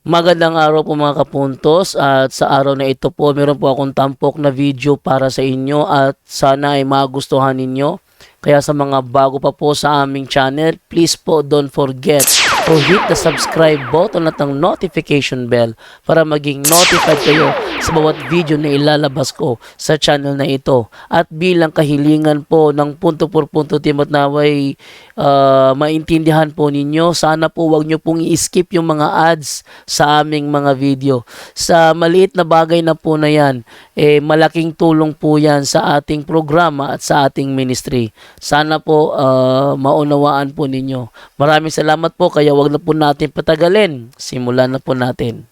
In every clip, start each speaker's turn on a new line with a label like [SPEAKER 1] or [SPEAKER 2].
[SPEAKER 1] Magandang araw po mga kapuntos, at sa araw na ito po meron po akong tampok na video para sa inyo at sana ay magustuhan ninyo. Kaya sa mga bago pa po sa aming channel, please po don't forget to hit the subscribe button at ang notification bell para maging notified kayo sa bawat video na ilalabas ko sa channel na ito. At bilang kahilingan po ng punto por punto team at naway maintindihan po ninyo, sana po wag nyo pong i-skip yung mga ads sa aming mga video. Sa maliit na bagay na po na yan, malaking tulong po yan sa ating programa at sa ating ministry. Sana po maunawaan po ninyo. Maraming salamat po, kaya wag na po natin patagalin. Simulan na po natin.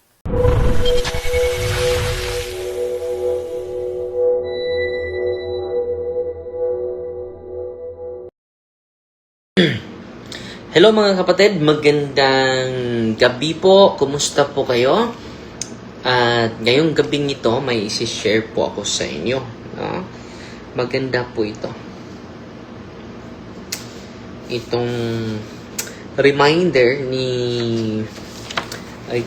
[SPEAKER 2] Hello mga kapatid, magandang gabi po. Kumusta po kayo? At ngayong gabing ito, may isi-share po ako sa inyo. No? Maganda po ito. Itong reminder ni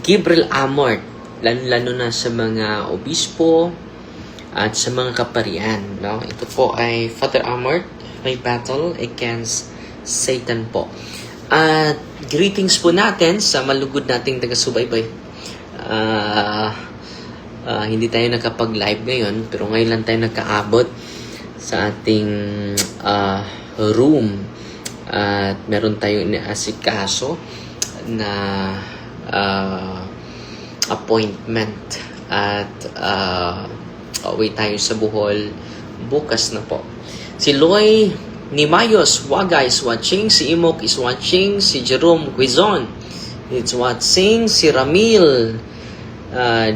[SPEAKER 2] Gabriel Amort, lalo na sa mga obispo at sa mga kaparian. No? Ito po ay Father Amort, may battle against Satan po. At greetings po natin sa malugod nating taga-subaybay. Hindi tayo nakapag-live ngayon, pero ngayon lang tayo nakaabot sa ating room. At meron tayong inaasikaso na appointment. At uwi tayo sa Bohol bukas na po. Si Loy Nimayos Wagay is watching, si Imok is watching, si Jerome Quizon is watching, si Ramil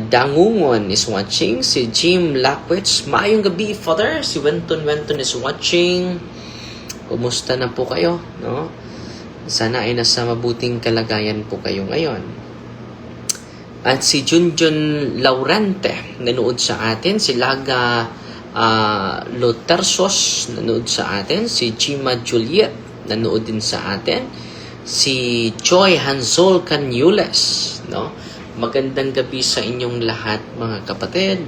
[SPEAKER 2] Dangungon is watching, si Jim Lakwits, maayong gabi Father, si Wenton is watching. Kumusta na po kayo? No? Sana ay nasa mabuting kalagayan po kayo ngayon. At si Junjun Laurente nanood sa atin, si Laga Lotersos nanood sa atin, si Chima Juliet nanood din sa atin, si Joy Hansol Canyules, no? Magandang gabi sa inyong lahat mga kapatid.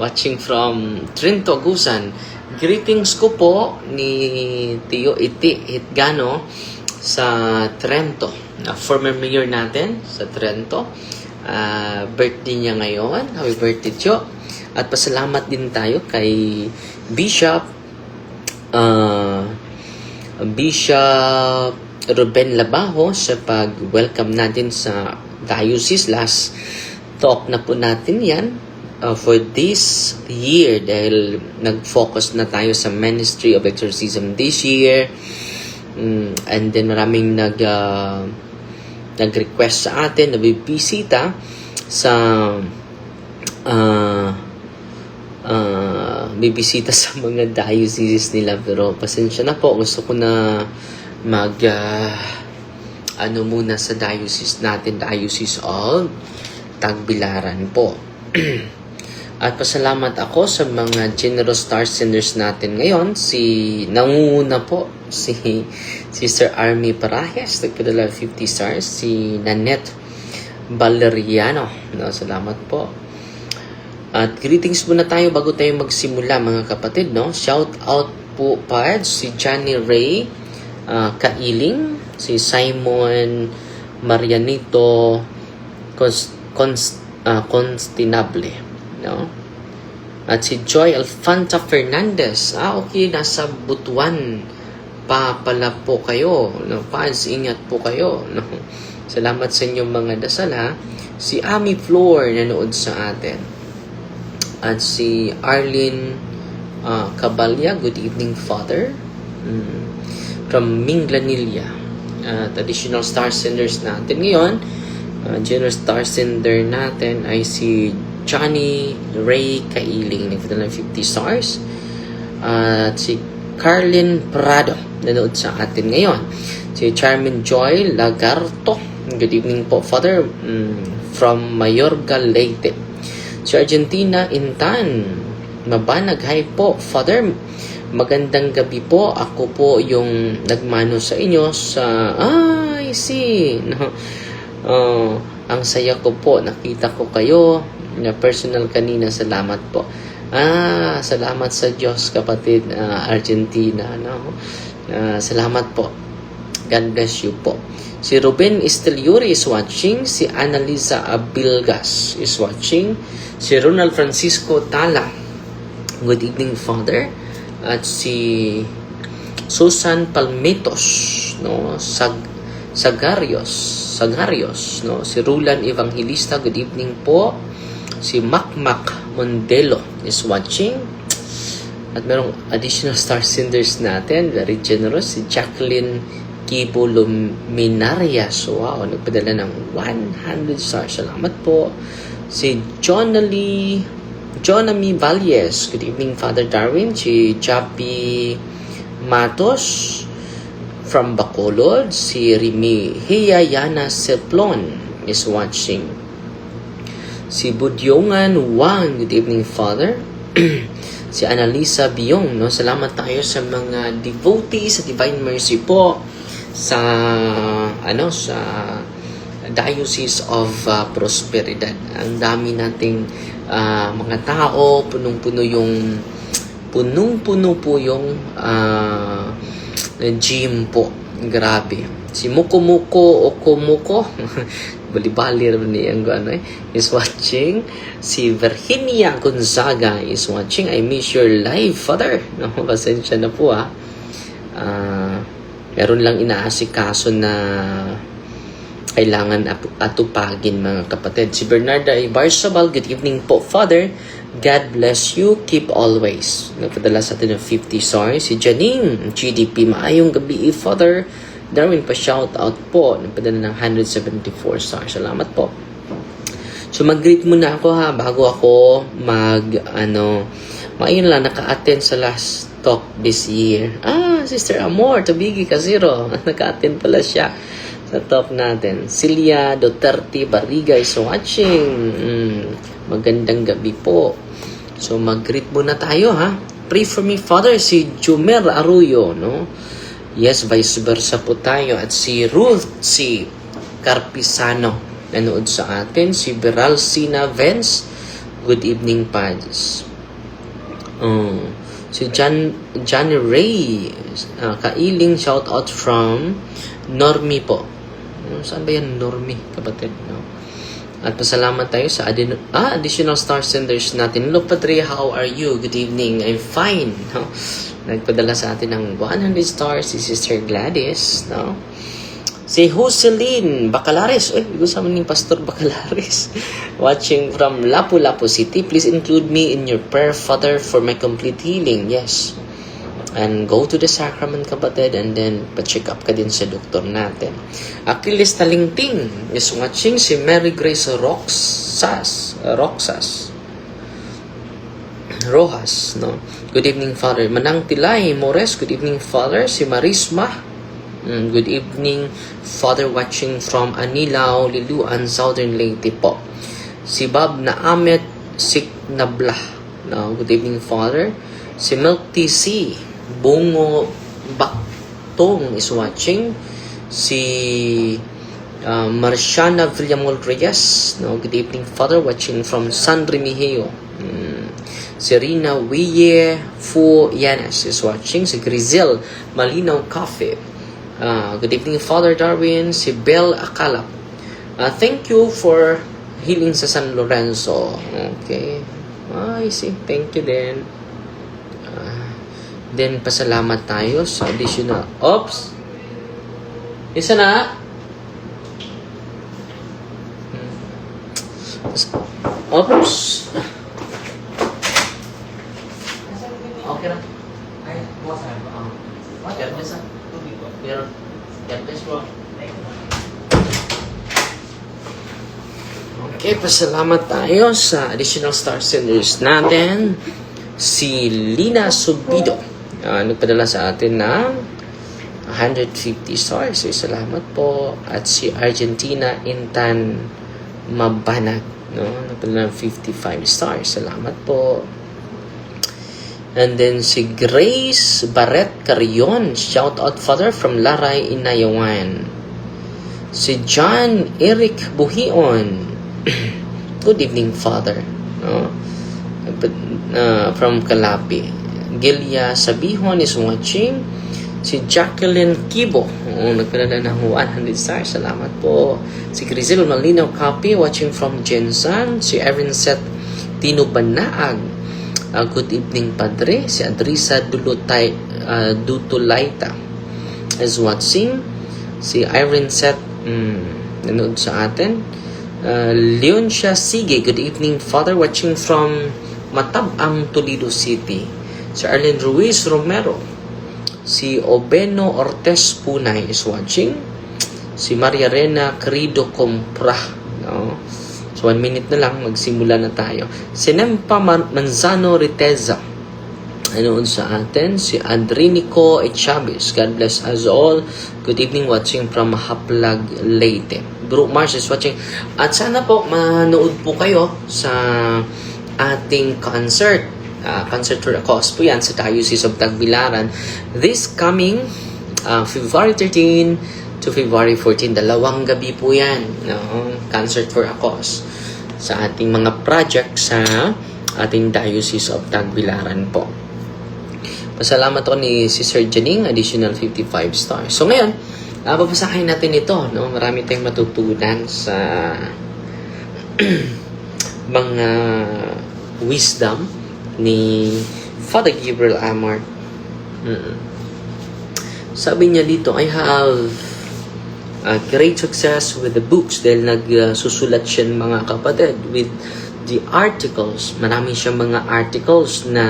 [SPEAKER 2] Watching from Trinto, Agusan. Greetings ko po ni Tio Iti Hitgano sa Trento, former mayor natin sa Trento. Birthday niya ngayon. Happy birthday, Tio. At pasalamat din tayo kay Bishop Ruben Labajo sa pag-welcome natin sa diocese. Last talk na po natin yan for this year dahil nag-focus na tayo sa Ministry of Exorcism this year. And then maraming nag-request sa atin na bibisita sa bibisita sa mga dioceses nila, pero pasensya na po, gusto ko na muna sa diocese natin, Diocese of Tagbilaran po. At pasalamat ako sa mga generous star senders natin ngayon. Nangunguna po si Sister Army Parajes, nagpadala 50 stars, si Nanette Valeriano, no, salamat po. At greetings muna tayo bago tayo magsimula mga kapatid, no? Shout out po pa si Johnny Ray Kailing, si Simon Marianito Constinable, no? At si Joy Alfanta Fernandez. Okay, nasa Butuan pa pala po kayo, no? Fans, ingat po kayo, no? Salamat sa inyong mga dasal, ha? Si Ami Floor nanood sa atin. At si Arlene Cabalya, good evening Father, from Minglanilla. Additional star senders natin ngayon, general star sender natin ay si Johnny Ray Kailing, nagpadala ng 50 stars. At si Carlin Prado nanood sa atin ngayon. Si Charmin Joy Lagarto, good evening po Father, from Mayorga, Leyte. Si Argentina Intan Mabanag, hi po Father, magandang gabi po. Ako po yung nagmano sa inyo sa I see, no? Ang saya ko po, nakita ko kayo na personal kanina. Salamat po. Salamat sa Diyos, kapatid Argentina, no? Salamat po. God bless you po. Si Ruben Esteliuri is watching. Si Annalisa Abilgas is watching. Si Ronald Francisco Tala, good evening, Father. At si Susan Palmitos, no? Sagarios, no? Si Rulan Evangelista, good evening po. Si Macmac Mondelo is watching. At merong additional star senders natin, very generous. Si Jacqueline Kibo Luminarias, wow, nagpadala ng 100 stars. Salamat po. Si Jonami Valles, good evening, Father Darwin. Si Jappy Matos from Bacolod. Si Rimi Hiyayana Seplon is watching. Si Budyongan Wang, good evening, Father. Si Annalisa Biong, no? Salamat tayo sa mga devotees sa Divine Mercy po sa Diocese of Prosperidad. Ang dami nating mga tao, punong-puno po yung gym po. Grabe. Si Muko Okomuko bali-bali naman niyang is watching. Si Virginia Gonzaga is watching. I miss your live, Father. No, pasensya na po meron lang inaasikaso na kailangan atupagin, mga kapatid. Si Bernarda Ibarzabal, good evening po, Father. God bless you. Keep always. Nagpadala sa atin ng 50 stars. Si Janine GDP, maayong gabi, Father. Darwin, pa-shout out po. Nagpadala ng 174 stars. Salamat po. So, mag-greet muna ako bago ako ngayon lang, naka-attend sa last talk this year. Sister Amor, Tabigi Casiro. Naka-attend pala siya sa talk natin. Celia Duterte Barriga is watching. Magandang gabi po. So, mag-greet muna tayo, Pray for me, Father. Si Jumer Arroyo, no? Yes, vice versa po tayo. At si Ruth, si Carpisano, nanood sa atin. Si Beralcina Vance, good evening, Pads. Si Johnny Ray Kailing, shout out from Normie po. Saan ba yan, Normie, kapatid? No? At pasalamat tayo sa additional star senders natin. Hello, Padre, how are you? Good evening. I'm fine. No? Nagpadala sa atin ng 100 stars si Sister Gladys. No? Si Jocelyn Bacalares. Gusto naman ng Pastor Bacalares. Watching from Lapu-Lapu City. Please include me in your prayer, Father, for my complete healing. Yes. And go to the sacrament, kapatid, and then pa-check up ka din sa doktor natin. Achilles Talingting is watching. Si Mary Grace Roxas. Rojas, no? Good evening, Father. Manang Tilay Mores, good evening, Father. Si Marisma, good evening, Father, watching from Anilao, Liluan, Southern Leyte po. Si Bob Naamet Siknablah, no? Good evening, Father. Si Milk TC Bungo Baktong is watching. Si Marciana Villamol Reyes, no? Good evening, Father, watching from San Remigio. Si Rina Wiye Fu Yanes is watching. Si Grizel Malinaw Cafe, good evening, Father Darwin. Si Bel Akalap, thank you for healing sa San Lorenzo. Okay, I see, thank you din. Then pasalamat tayo sa additional. Isa na. Okay na. Ay, bukas na. God bless na. Pero, God bless bro. Okay, pasalamat tayo sa additional star senders natin. Si Lina Subido, nagpadala sa atin ng 150 stars. So, salamat po. At si Argentina Intan Mabanag, no? Nagpadala ng 55 stars. Salamat po. And then si Grace Barret Carion, shout out, Father, from Laray, Inayawan. Si John Eric Buhion. Good evening, Father. No? From Calapi. Gilia Sabihon is watching. Si Jacqueline Kibo. Nagpadala ng 100 stars. Salamat po. Si Crisel Malinaw Copy watching from Jensan. Si Erin Seth Tino Banaag. Good evening, Padre. Si Adrisa Dutulaita is watching. Si Irene Seth nanood sa atin. Leoncia Sige, good evening, Father, watching from Matabang, Toledo City. Si Arlene Ruiz Romero. Si Obeno Ortez Punay is watching. Si Maria Rena Querido Compra. No? So 1 minute na lang, magsimula na tayo. Si Nempa Manzano Riteza nanood sa atin. Si Adrinico Chavez, God bless us all. Good evening, watching from Haplag, Leyte. Bro Mars is watching. At sana po manood po kayo sa ating concert. Concert for a Cause po yan sa Diocese of Tagbilaran. This coming February 13 to February 14. 2 gabi po yan. No? Concert for a Cause sa ating mga project sa ating Diocese of Tagbilaran po. Pasalamat ako ni si Sir Janing, additional 55 stars. So ngayon, babasahin natin ito. No? Marami tayong matutunan sa mga wisdom ni Father Gabriel Amart. Sabi niya dito, I have great success with the books dahil nagsusulat siya mga kapatid with the articles. Marami siyang mga articles na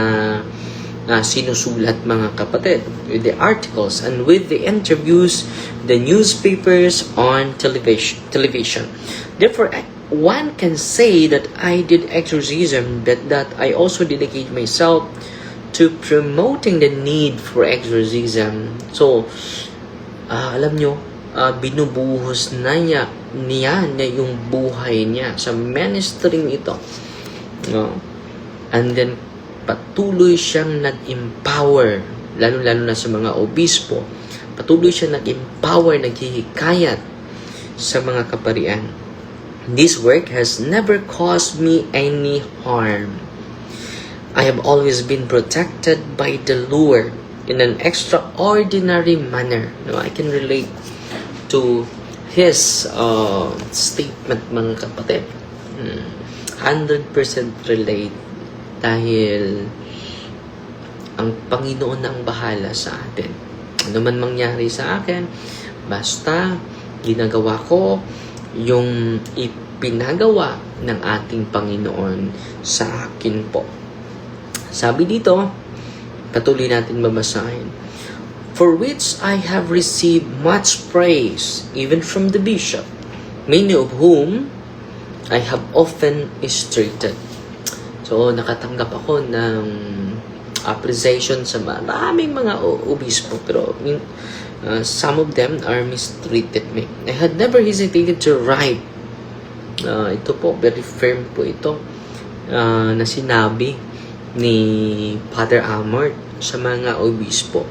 [SPEAKER 2] sinusulat mga kapatid, with the articles and with the interviews, the newspapers on television. Therefore, one can say that I did exorcism, but that I also dedicate myself to promoting the need for exorcism. So, alam nyo, binubuhos na niya yung buhay niya sa ministering ito. No? And then, patuloy siyang nag-empower, lalo-lalo na sa mga obispo. Patuloy siyang nag-empower, naghihikayat sa mga kaparian. This work has never caused me any harm. I have always been protected by the Lord in an extraordinary manner. No, I can relate to his statement, mga kapatid. 100% relate dahil ang Panginoon ang bahala sa atin. Ano man mangyari sa akin, basta ginagawa ko yung ipinagawa ng ating Panginoon sa akin po. Sabi dito, patuloy natin babasahin. For which I have received much praise, even from the bishop, many of whom I have often mistreated. So, nakatanggap ako ng appreciation sa maraming mga obispo, pero some of them are mistreated me. I had never hesitated to write. Ito po, very firm po ito, na sinabi ni Father Amart sa mga obispo.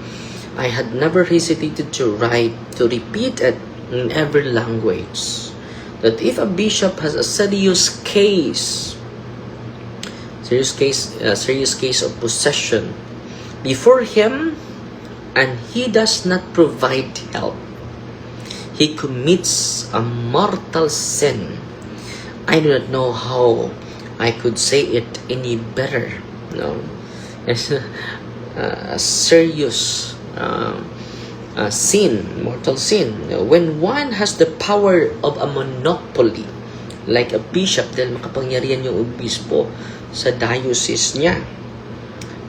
[SPEAKER 2] I had never hesitated to write, to repeat it in every language, that if a bishop has a serious case of possession before him, and he does not provide help, he commits a mortal sin. I do not know how I could say it any better. No, it's a serious sin, mortal sin. When one has the power of a monopoly, like a bishop, dahil makapangyarihan yung obispo sa diocese niya,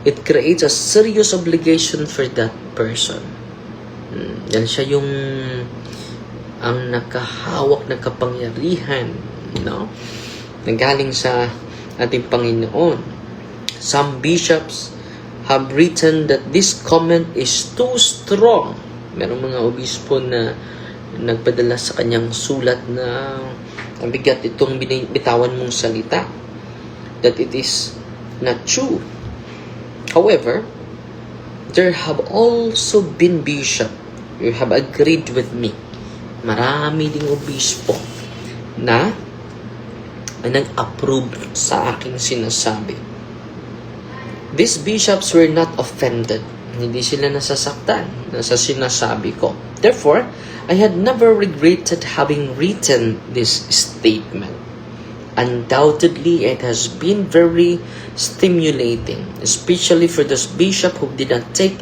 [SPEAKER 2] it creates a serious obligation for that person. Dahil siya yung ang nakahawak ng kapangyarihan, no? Nanggaling sa ating Panginoon. Some bishops have written that this comment is too strong. Merong mga obispo na nagpadala sa kanyang sulat na ang bigat itong bitawan mong salita, that it is not true. However, there have also been bishops who have agreed with me marami ding obispo na nag-approve sa aking sinasabi. These bishops were not offended. Hindi sila nasasaktan sa sinasabi ko. Therefore, I had never regretted having written this statement. Undoubtedly, it has been very stimulating, especially for those bishops who did not take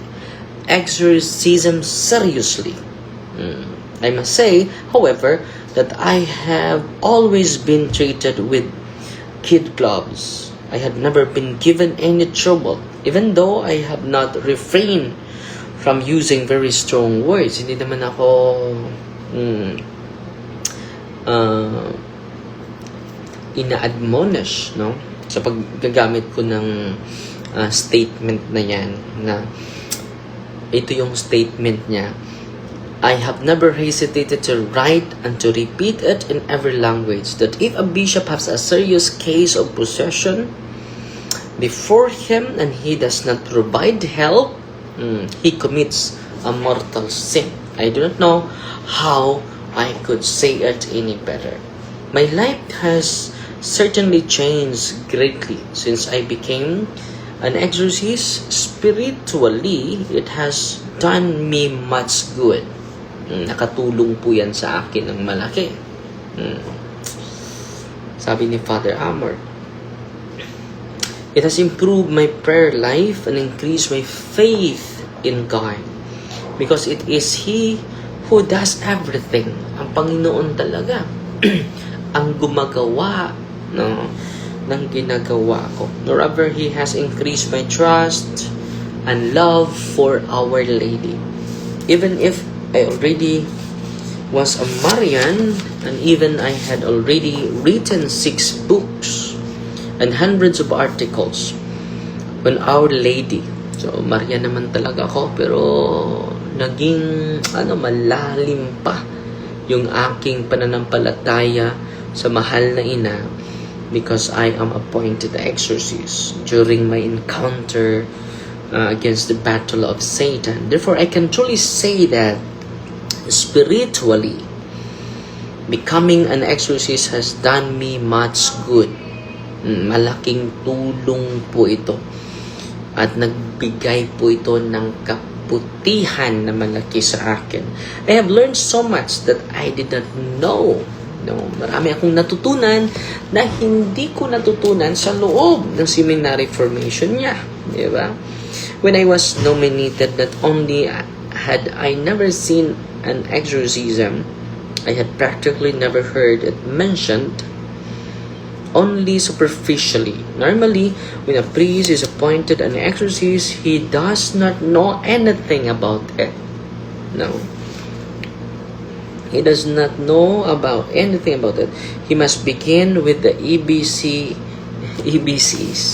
[SPEAKER 2] exorcism seriously. I must say, however, that I have always been treated with kid gloves. I had never been given any trouble, even though I have not refrained from using very strong words. Hindi naman ako ina-admonish, no? Sa paggagamit ko ng statement na yan, na ito yung statement niya. I have never hesitated to write and to repeat it in every language, that if a bishop has a serious case of possession before him and he does not provide help, he commits a mortal sin. I do not know how I could say it any better. My life has certainly changed greatly since I became an exorcist. Spiritually, it has done me much good. Nakatulong po yan sa akin ng malaki. Sabi ni Father Amor, it has improved my prayer life and increased my faith in God, because it is He who does everything. Ang Panginoon talaga ang gumagawa, no, ng ginagawa ko. Moreover, He has increased my trust and love for Our Lady. Even if I already was a Marian, and even I had already written 6 books and hundreds of articles on Our Lady. So, Marian naman talaga ako, pero naging malalim pa yung aking pananampalataya sa mahal na ina, because I am appointed exorcist during my encounter against the battle of Satan. Therefore, I can truly say that spiritually, becoming an exorcist has done me much good. Malaking tulong po ito. At nagbigay po ito ng kaputihan na malaki sa akin. I have learned so much that I did not know. No, marami akong natutunan na hindi ko natutunan sa loob ng seminary formation niya. Di ba? When I was nominated, not only had I never seen an exorcism, I had practically never heard it mentioned, only superficially. Normally, when a priest is appointed an exorcist, he does not know anything about it. No. He does not know about anything about it. He must begin with the EBCs,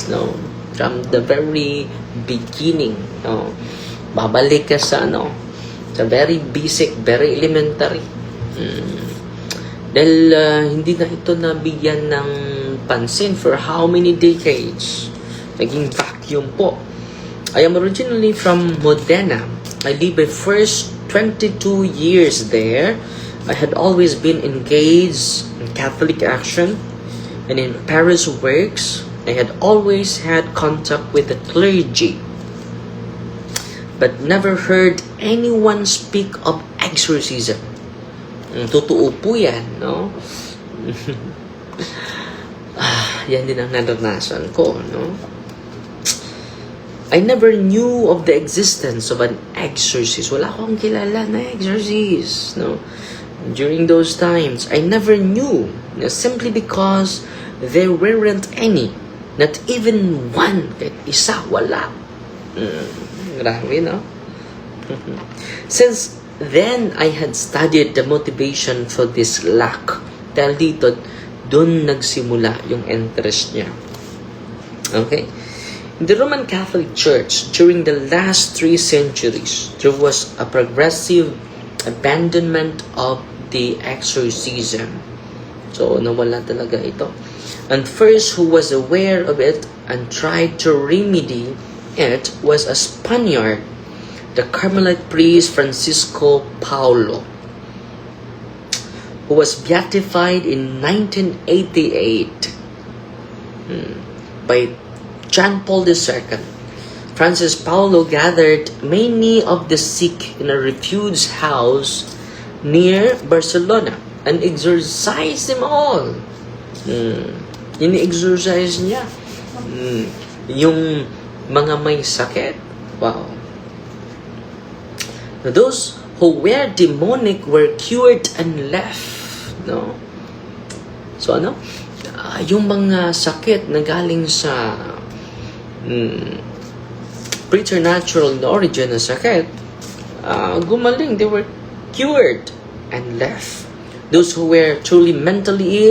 [SPEAKER 2] no? From the very beginning, no? Babalik ka sa sa very basic, very elementary. Dahil hindi na ito nabigyan ng pansin for how many decades. Naging vacuum po. I am originally from Modena. I lived my first 22 years there. I had always been engaged in Catholic action and in parish works. I had always had contact with the clergy, but never heard anyone speak of exorcism. Totoo po yan, no? Yan din ang naranasan ko, no? I never knew of the existence of an exorcist. Wala akong kilala na exorcist, no? During those times, I never knew, simply because there weren't any. Not even one. Kahit isa, wala. Grabe, no? Since then, I had studied the motivation for this lack. Dahil dito, dun nagsimula yung interest niya. Okay? In the Roman Catholic Church, during the last 3 centuries, there was a progressive abandonment of the exorcism. So, nawala talaga ito. And first who was aware of it and tried to remedy it was a Spaniard, the Carmelite priest Francisco Paulo. who was beatified in 1988 by John Paul II, Francis Paulo gathered many of the sick in a refuge house near Barcelona and exorcised them all. Ini-exorcise niya yung mga may sakit. Wow. Those who were demonic were cured and left. No? So ano? Yung mga sakit na galing sa preternatural na origin na sakit, gumaling. They were cured and left. Those who were truly mentally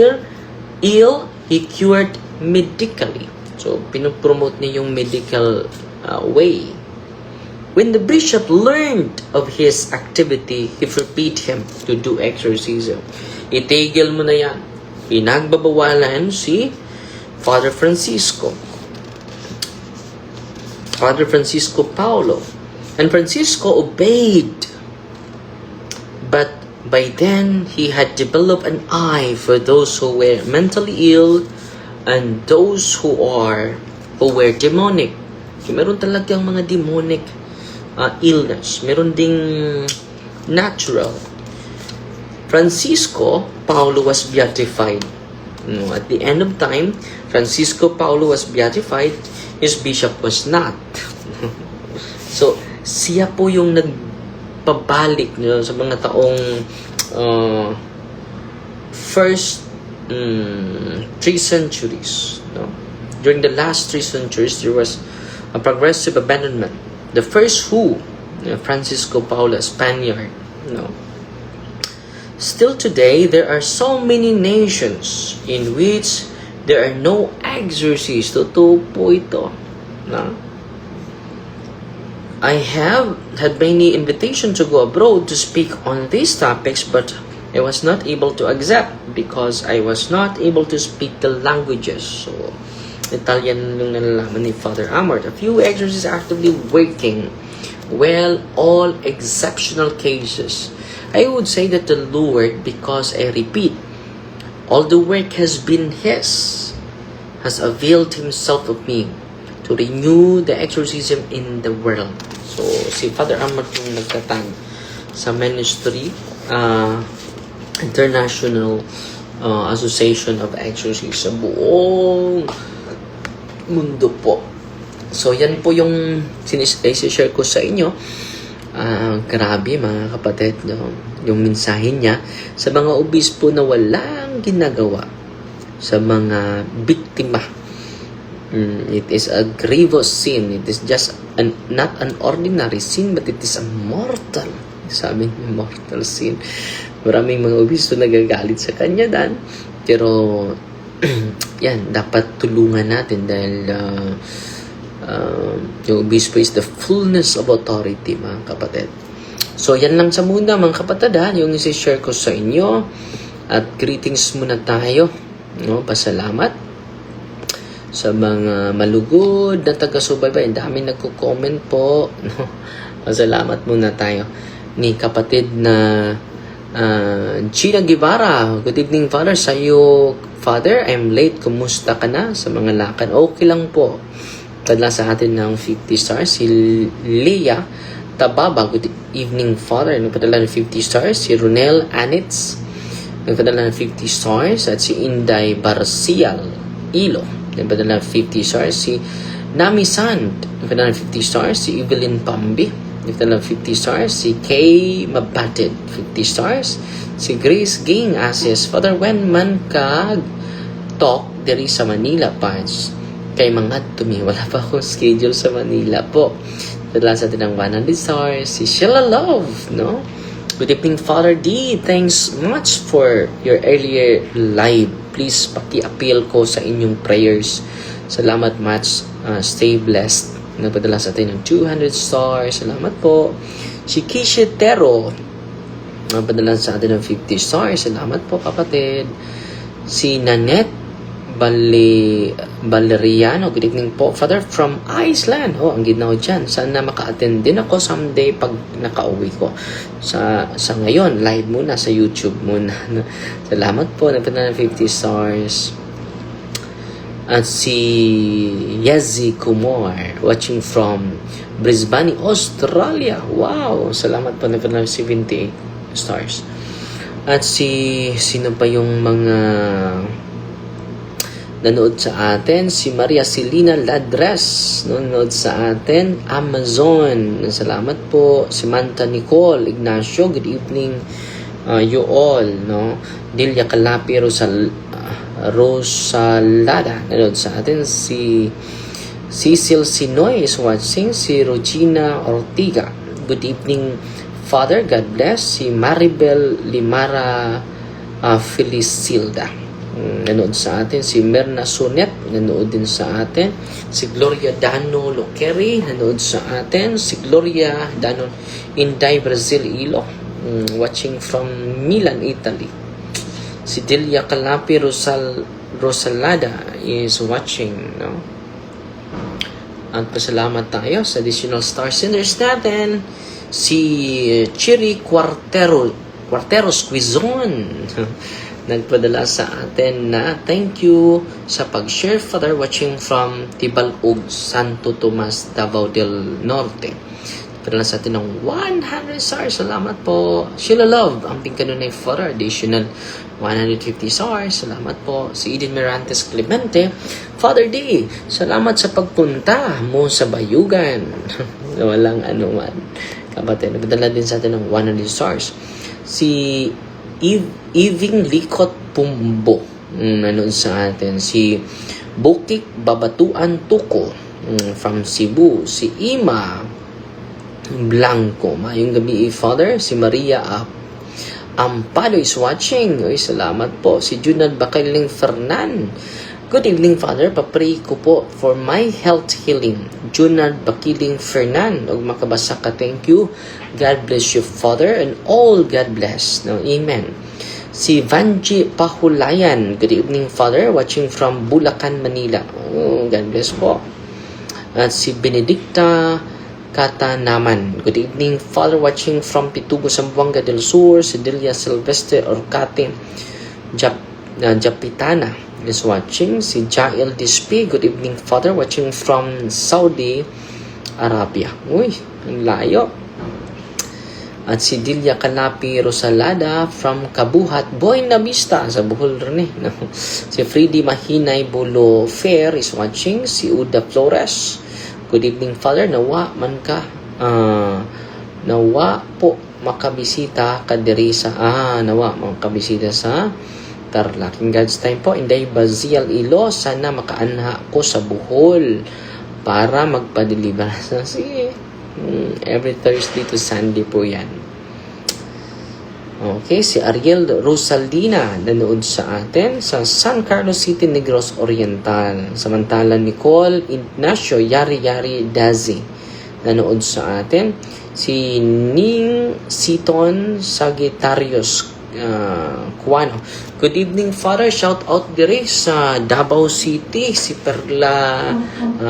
[SPEAKER 2] ill, he cured medically. So, pinopromote niya yung medical way. When the bishop learned of his activity, he forbade him to do exorcism. Itigil mo na yan. Pinagbabawalan si Father Francisco Paulo. And Francisco obeyed. But by then, he had developed an eye for those who were mentally ill and those who were demonic. Meron talagang mga demonic illness. Meron ding natural. Francisco Paulo was beatified. At the end of time, Francisco Paulo was beatified. His bishop was not. So, siya po yung nagpabalik sa mga taong first 3 centuries. During the last 3 centuries, there was a progressive abandonment. The first Francisco Paulo, Spaniard. Still today, there are so many nations in which there are no exorcists. Totoo po ito. I have had many invitations to go abroad to speak on these topics, but I was not able to accept because I was not able to speak the languages. So, Italian yung nalalaman ni Father Amart. A few exorcists actively working. Well, all exceptional cases. I would say that the Lord, because I repeat, all the work has been His, has availed Himself of me to renew the exorcism in the world. So, si Father Amart yung nagtatag sa ministry, International Association of Exorcists sa buong mundo po. So, yan po yung sinishare ko sa inyo. Grabe mga kapatid, yung mensahe niya sa mga obispo na walang ginagawa sa mga biktima. It is a grievous sin. It is just not an ordinary sin, but it is a mortal. Sabi niya, mortal sin. Maraming mga obispo nagagalit sa kanya dan. Pero, yan, dapat tulungan natin dahil yung obispo is the fullness of authority, mga kapatid. So, yan lang sa muna, mga kapatid, yung isi-share ko sa inyo. At greetings muna tayo. Pasalamat sa mga malugod na taga-subaybay. Ang dami nagko-comment po. Pasalamat muna tayo ni kapatid na Gina Guevara. Good evening, Father. Sa'yo, Father, I'm late. Kumusta ka na sa mga lakad? Okay lang po. Padala sa atin ng 50 stars. Si Leah Tababa. Good evening, Father. Nagpadala ng 50 stars. Si Ronel Anitz. Nagpadala ng 50 stars. At si Inday Barcial Ilo. Nagpadala ng 50 stars. Si Nami Sand. Nagpadala ng 50 stars. Si Evelyn Pambi. Nagpadala ng 50 stars. Si Kay Mabatid. 50 stars. Si Grace Ging Asis. Father, when man ka talk diri sa Manila, Pans, kay mga tumi. Wala pa akong schedule sa Manila po. Nagpadala sa atin ng 100 stars. Si Sheila Love, no? Good evening, Father D. Thanks much for your earlier live. Please, paki-appeal ko sa inyong prayers. Salamat much. Stay blessed. Nagpadala sa atin ng 200 stars. Salamat po. Si Keisha Tero. Nagpadala sa atin ng 50 stars. Salamat po, kapatid. Si Nanette Valeriano, good evening po, Father, from Iceland. Oh, ang ginaw dyan. Sana maka-attend din ako someday pag nakauwi ko. Sa ngayon, live muna sa YouTube muna. Salamat po, nagpunta ng 50 stars. At si Yazzie Kumar, watching from Brisbane, Australia. Wow, salamat po, nagpunta ng 78 stars. At sino pa yung mga nanood sa atin? Si Maria Celina Ladres nanood sa atin. Amazon, salamat po. Si Manta Nicole Ignacio, good evening you all, no? Delia Calapi Rosalada nanood sa atin. Si Cecil Sinoy is watching. Si Regina Ortiga, good evening Father, God bless. Si Maribel Limara Felicilda nanood sa atin. Si Merna Sonet nanood din sa atin. Si Gloria Dano Loqueri nanood sa atin. Si Gloria Dano Inday Brazil Ilo, watching from Milan, Italy. Si Delia Calapi Rosalada is watching, no? At pasalamat tayo sa additional star senders natin. Si Chiri Quarteros Quizon nagpadala sa atin na thank you sa pag-share, Father, watching from Tibalog, Santo Tomas, Davao del Norte. Padala sa atin ng 100 stars. Salamat po. Sheila Love, ang pingkanunay Father, additional 150 stars. Salamat po. Si Eden Mirantes Clemente, Father D, salamat sa pagpunta mo sa Bayugan. Walang anuman. Kapatid, nagdala din sa atin ng 100 stars. Si Iving Likot Pumbo, nanood sa atin. Si Bukik Babatuan Tuko from Cebu. Si Ima Blanco, mayong gabi, Father. Si Maria Ampalo is watching. Uy, salamat po. Si Junad Bakiling Fernan, good evening, Father. Papray ko po for my health healing. Junard Bakiling Fernan. Og makabasa ka, thank you. God bless you, Father, and all God bless. No, amen. Si Vanji Pahulayan, good evening, Father. Watching from Bulacan, Manila. Oh, God bless po. At si Benedicta Katanaman, good evening, Father. Watching from Pitugo, Zamboanga del Sur. Si Delia Silvestre Orcate Japitana is watching. Si Jael Dispi, good evening, Father. Watching from Saudi Arabia. Uy, ang layo. At si Delia Calapi Rosalada from Kabuhat, Buena Vista, sa Bohol rin eh. No? Si Freddy Mahinay Bulo Fair is watching. Si Uda Flores, good evening, Father. Nawa man ka. Nawa po makabisita ka diri sa nawa makabisita sa Tarlac. In God's time po. Inday Bazial Ilo, sana makaanha ko sa Bohol para magpa-deliver. Sige. Every Thursday to Sunday po yan. Okay, si Ariel Rosaldina nanood sa atin sa San Carlos City, Negros Oriental. Samantala, Nicole Ignacio Yari Dazi nanood sa atin. Si Ning Siton Sagittarius Cuano, good evening, Father. Shout out dire sa Davao City. Si Perla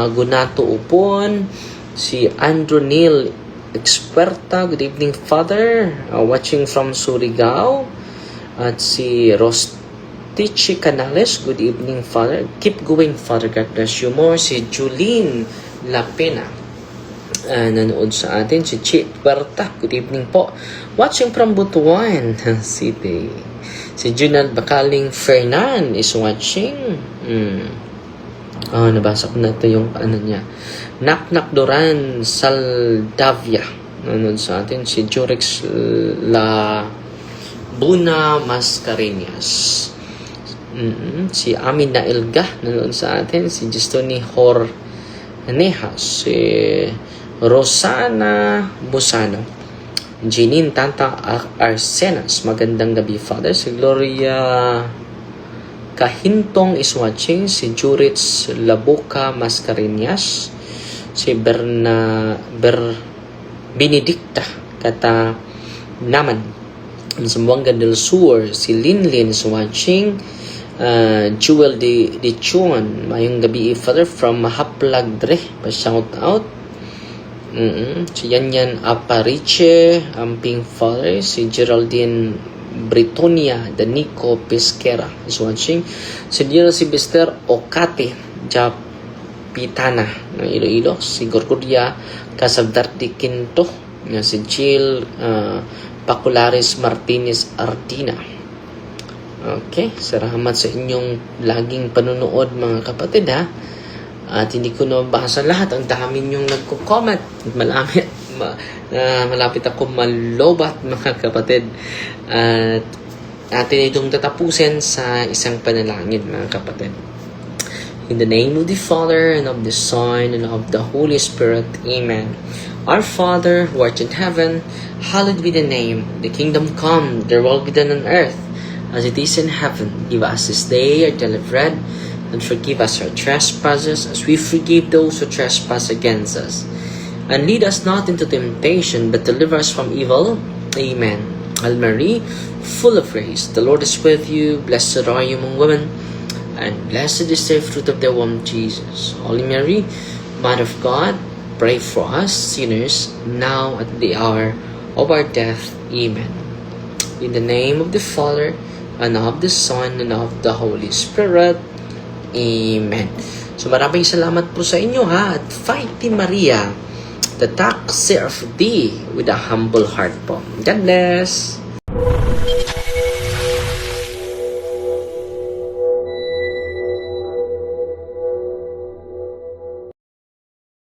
[SPEAKER 2] Gunato Upon. Si Andrew Neil Experta, good evening, Father. Watching from Surigao. At si Rostichi Canales, good evening, Father. Keep going, Father. God bless you more. Si Julene Lapena nanood sa atin. Si Chi Puerta, good evening po. Watching from Butuan City. Si Junal Bakaling Fernan is watching. Nabasa ko na ito yung niya. Naknak Doran Saldavia nanood sa atin. Si Jurex La Buna Mascareñas. Si Amin Nailga nanood sa atin. Si Gistoni Hornejas. Si Rosana Busano. Jeanine Tanta Arsenas, magandang gabi, Father. Si Gloria Kahintong is watching. Si Juritz Laboca Mascareñas. Si Benedicta Kata Naman. Zamboanga del Sur. Si Linlin is watching. Jewel de Chuan, mayong gabi Father from Haplag Dre, pa-shout out. Si Yan Apariche, Amping Father, si Geraldine Britonia, Danico Pesquera is watching. Si Dino Silvester Ocate, Japitana ng Iloilo, si Gorgoria Casabdarte Quinto, si Jill Paculares Martinez Ardina. Okay, salamat sa inyong laging panunood mga kapatid ha. At hindi ko na mabasa lahat. Ang dami nyong nagko-comment. Malapit ako malobat mga kapatid. At atin itong tatapusin sa isang panalangin mga kapatid. In the name of the Father, and of the Son, and of the Holy Spirit. Amen. Our Father, who art in heaven, hallowed be the name. The kingdom come, their will be done on earth, as it is in heaven. Give us this day our daily bread, and forgive us our trespasses, as we forgive those who trespass against us. And lead us not into temptation, but deliver us from evil. Amen. Hail Mary, full of grace, the Lord is with you. Blessed are you among women, and blessed is the fruit of the womb, Jesus. Holy Mary, Mother of God, pray for us sinners, now at the hour of our death. Amen. In the name of the Father, and of the Son, and of the Holy Spirit. Amen. So maraming salamat po sa inyo ha. At Fighty Maria, the taxer of thee with a humble heart po. God bless.